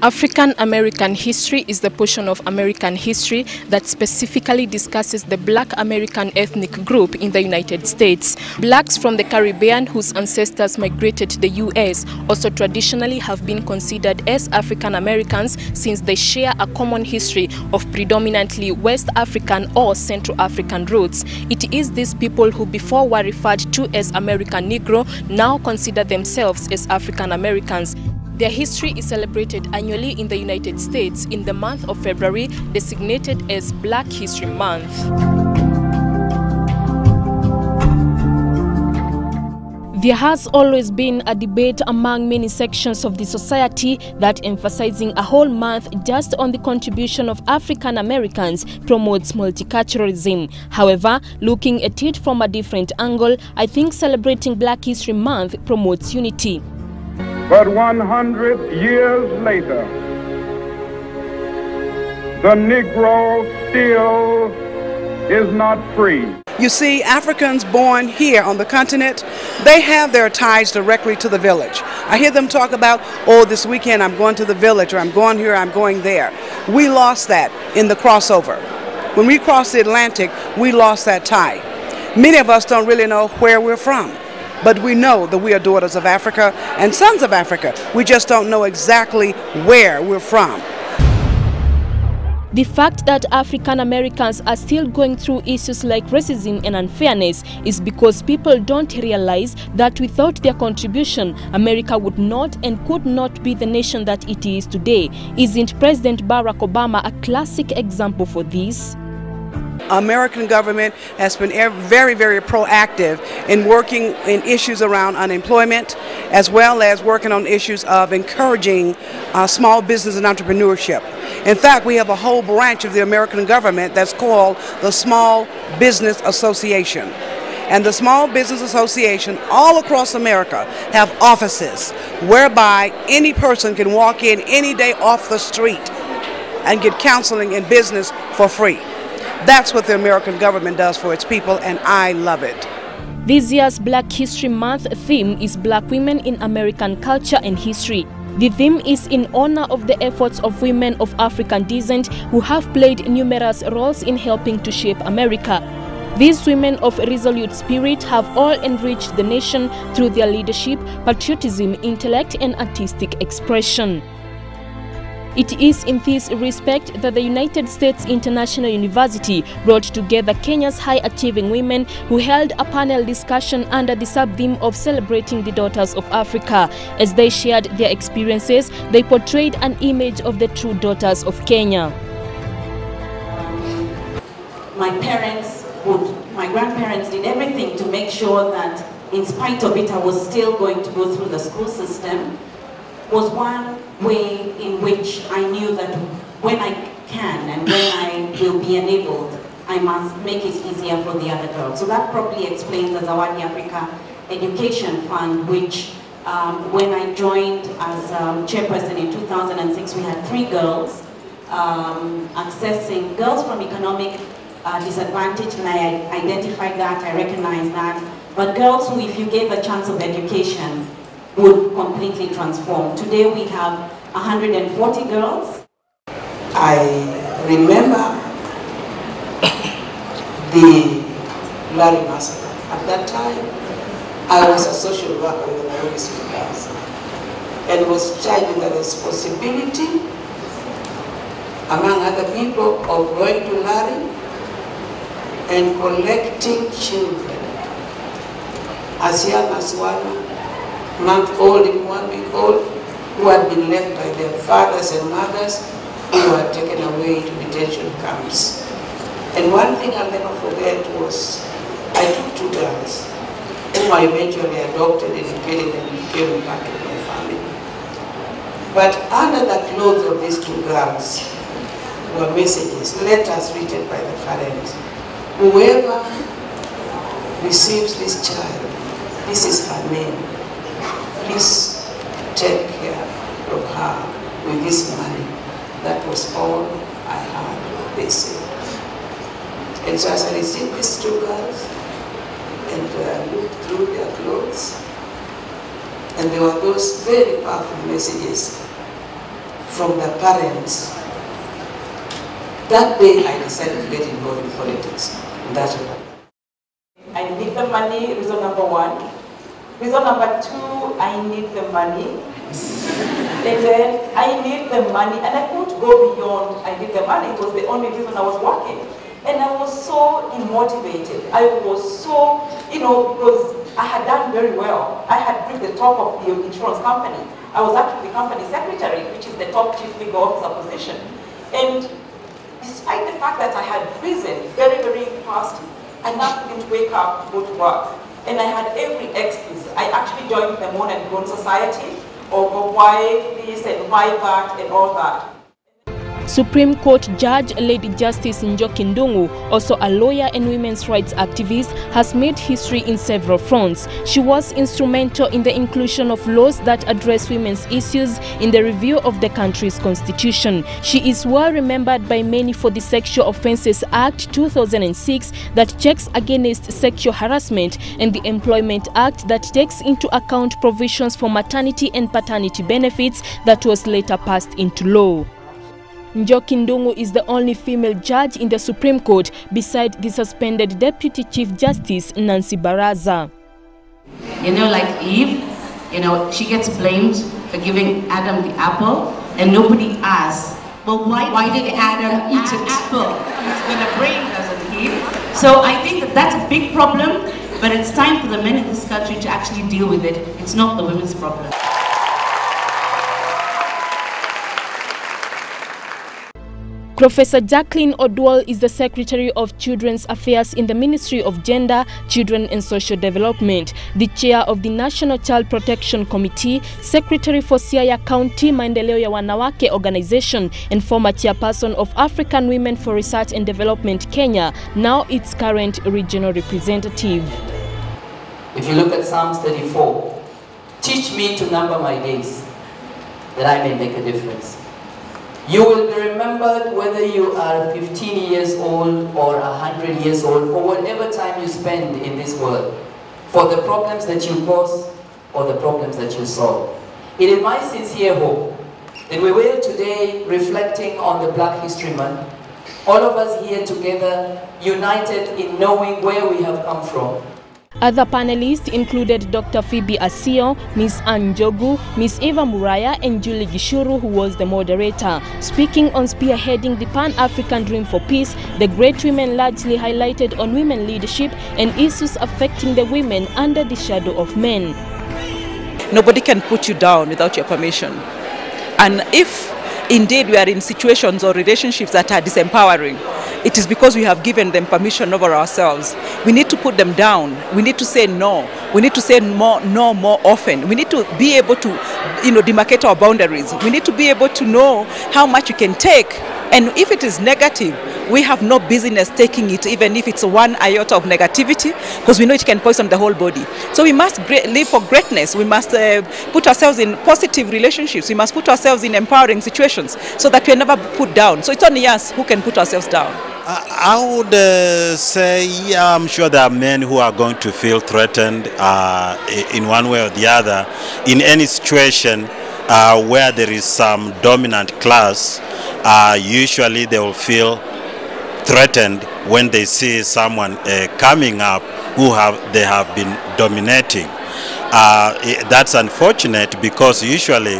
African American history is the portion of American history that specifically discusses the Black American ethnic group in the United States. Blacks from the Caribbean whose ancestors migrated to the U.S. also traditionally have been considered as African Americans since they share a common history of predominantly West African or Central African roots. It is these people who before were referred to as American Negro now consider themselves as African Americans. Their history is celebrated annually in the United States in the month of February, designated as Black History Month. There has always been a debate among many sections of the society that emphasizing a whole month just on the contribution of African Americans promotes multiculturalism. However, looking at it from a different angle, I think celebrating Black History Month promotes unity. But 100 years later, the Negro still is not free. You see, Africans born here on the continent, they have their ties directly to the village. I hear them talk about, oh, this weekend I'm going to the village, or I'm going here, I'm going there. We lost that in the crossover. When we crossed the Atlantic, we lost that tie. Many of us don't really know where we're from. But we know that we are daughters of Africa and sons of Africa. We just don't know exactly where we're from. The fact that African Americans are still going through issues like racism and unfairness is because people don't realize that without their contribution, America would not and could not be the nation that it is today. Isn't President Barack Obama a classic example for this? American government has been very, very proactive in working in issues around unemployment, as well as working on issues of encouraging small business and entrepreneurship. In fact, we have a whole branch of the American government that's called the Small Business Association. And the Small Business Association all across America have offices whereby any person can walk in any day off the street and get counseling in business for free. That's what the American government does for its people, and I love it. This year's Black History Month theme is Black Women in American Culture and History. The theme is in honor of the efforts of women of African descent who have played numerous roles in helping to shape America. These women of resolute spirit have all enriched the nation through their leadership, patriotism, intellect, and artistic expression. It is in this respect that the United States International University brought together Kenya's high-achieving women who held a panel discussion under the sub-theme of celebrating the daughters of Africa. As they shared their experiences, they portrayed an image of the true daughters of Kenya. My grandparents did everything to make sure that in spite of it, I was still going to go through the school system. Was one way in which I knew that when I can and when I will be enabled, I must make it easier for the other girls. So that probably explains the Zawadi Africa Education Fund, which when I joined as chairperson in 2006, we had 3 girls accessing girls from economic disadvantage, and I identified that, I recognized that. But girls who, if you gave a chance of education, would completely transform. Today we have 140 girls. I remember the Larry massacre. At that time, I was a social worker with the Nairobi Schools and was charged with the responsibility, among other people, of going to Larry and collecting children as young as 1 month old and 1 week old, who had been left by their fathers and mothers, who were taken away to detention camps. And one thing I'll never forget was I took 2 girls, whom I eventually adopted, educated, and became part of my family. But under the clothes of these 2 girls were messages, letters written by the parents. Whoever receives this child, this is her name. Please take care of her with this money. That was all I had, they said. And so as I received these 2 girls and looked through their clothes, and there were those very powerful messages from the parents. That day I decided to get involved in politics. And that's what happened. I need the money, reason number one. Reason number two, I need the money. And then I need the money, and I couldn't go beyond I need the money. It was the only reason I was working. And I was so demotivated. I was so, because I had done very well. I had reached the top of the insurance company. I was actually the company secretary, which is the top chief legal officer position. And despite the fact that I had risen very, very fast, I now couldn't wake up to go to work. And I had every excuse. I actually joined the Mourn and Groan Society over why this and why that and all that. Supreme Court Judge Lady Justice Njoki Ndung'u, also a lawyer and women's rights activist, has made history in several fronts. She was instrumental in the inclusion of laws that address women's issues in the review of the country's constitution. She is well remembered by many for the Sexual Offences Act 2006 that checks against sexual harassment, and the Employment Act that takes into account provisions for maternity and paternity benefits that was later passed into law. Njoki Ndung'u is the only female judge in the Supreme Court beside the suspended Deputy Chief Justice Nancy Baraza. Like Eve, she gets blamed for giving Adam the apple, and nobody asks, well, why did Adam eat an apple? When a brain doesn't eat. So I think that's a big problem, but it's time for the men in this country to actually deal with it. It's not the women's problem. Professor Jacqueline Odwal is the Secretary of Children's Affairs in the Ministry of Gender, Children and Social Development, the Chair of the National Child Protection Committee, Secretary for Siaya County Maendeleo ya Wanawake Organization, and former Chairperson of African Women for Research and Development Kenya, now its current regional representative. If you look at Psalms 34, teach me to number my days, that I may make a difference. You will be remembered whether you are 15 years old or 100 years old, or whatever time you spend in this world, for the problems that you cause or the problems that you solve. It is my sincere hope that we will today, reflecting on the Black History Month, all of us here together, united in knowing where we have come from. Other panelists included Dr. Phoebe Asio, Ms. Ann Jogu, Ms. Eva Muraya, and Julie Gishuru, who was the moderator. Speaking on spearheading the Pan-African Dream for Peace, the great women largely highlighted on women leadership and issues affecting the women under the shadow of men. Nobody can put you down without your permission. And if indeed we are in situations or relationships that are disempowering, it is because we have given them permission over ourselves. We need to put them down. We need to say no. We need to say no more often. We need to be able to, demarcate our boundaries. We need to be able to know how much you can take. And if it is negative, we have no business taking it, even if it's one iota of negativity, because we know it can poison the whole body. So we must live for greatness. We must put ourselves in positive relationships. We must put ourselves in empowering situations so that we are never put down. So it's only us who can put ourselves down. I would say, yeah, I'm sure there are men who are going to feel threatened in one way or the other. In any situation where there is some dominant class, usually they will feel threatened when they see someone coming up who they have been dominating. That's unfortunate, because usually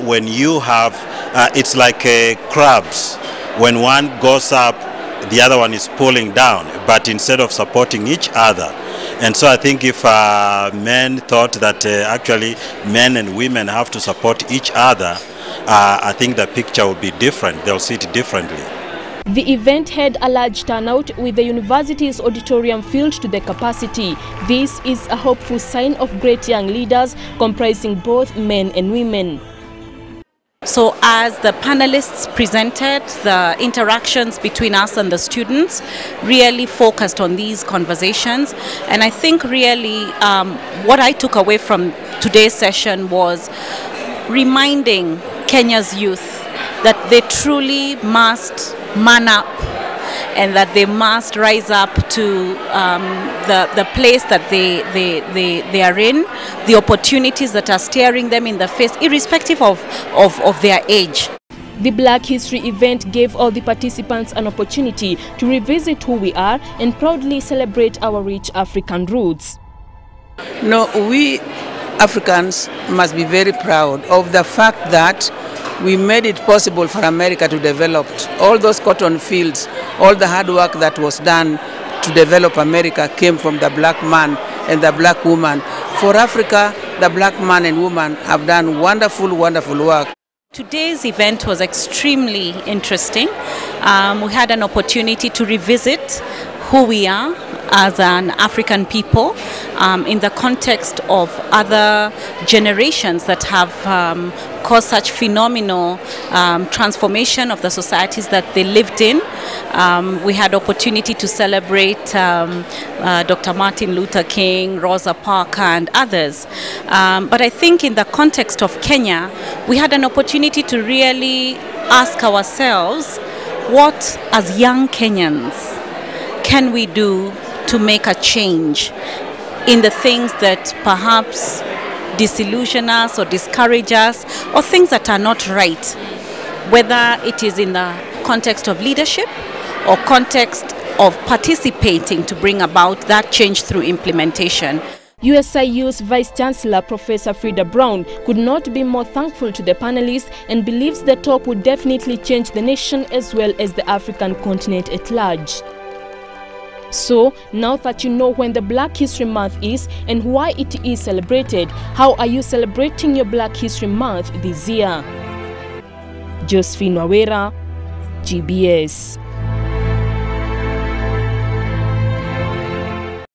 when you have, it's like crabs. When one goes up, the other one is pulling down, but instead of supporting each other. And so I think if men thought that actually men and women have to support each other, I think the picture will be different. They'll see it differently. The event had a large turnout, with the university's auditorium filled to the capacity. This is a hopeful sign of great young leaders comprising both men and women. So as the panelists presented, the interactions between us and the students really focused on these conversations. And I think really what I took away from today's session was reminding Kenya's youth that they truly must man up and that they must rise up to the place that they are in, the opportunities that are staring them in the face, irrespective of their age. The Black History event gave all the participants an opportunity to revisit who we are and proudly celebrate our rich African roots. No, we Africans must be very proud of the fact that we made it possible for America to develop all those cotton fields. All the hard work that was done to develop America came from the black man and the black woman. For Africa, the black man and woman have done wonderful, wonderful work. Today's event was extremely interesting. We had an opportunity to revisit who we are as an African people in the context of other generations that have caused such phenomenal transformation of the societies that they lived in. We had opportunity to celebrate Dr. Martin Luther King, Rosa Parks and others. But I think in the context of Kenya, we had an opportunity to really ask ourselves, what as young Kenyans can we do to make a change in the things that perhaps disillusion us or discourage us, or things that are not right, whether it is in the context of leadership or context of participating to bring about that change through implementation. USIU's Vice-Chancellor Professor Frida Brown could not be more thankful to the panelists and believes the talk would definitely change the nation as well as the African continent at large. So, now that you know when the Black History Month is and why it is celebrated, how are you celebrating your Black History Month this year? Josephine Wawera, GBS.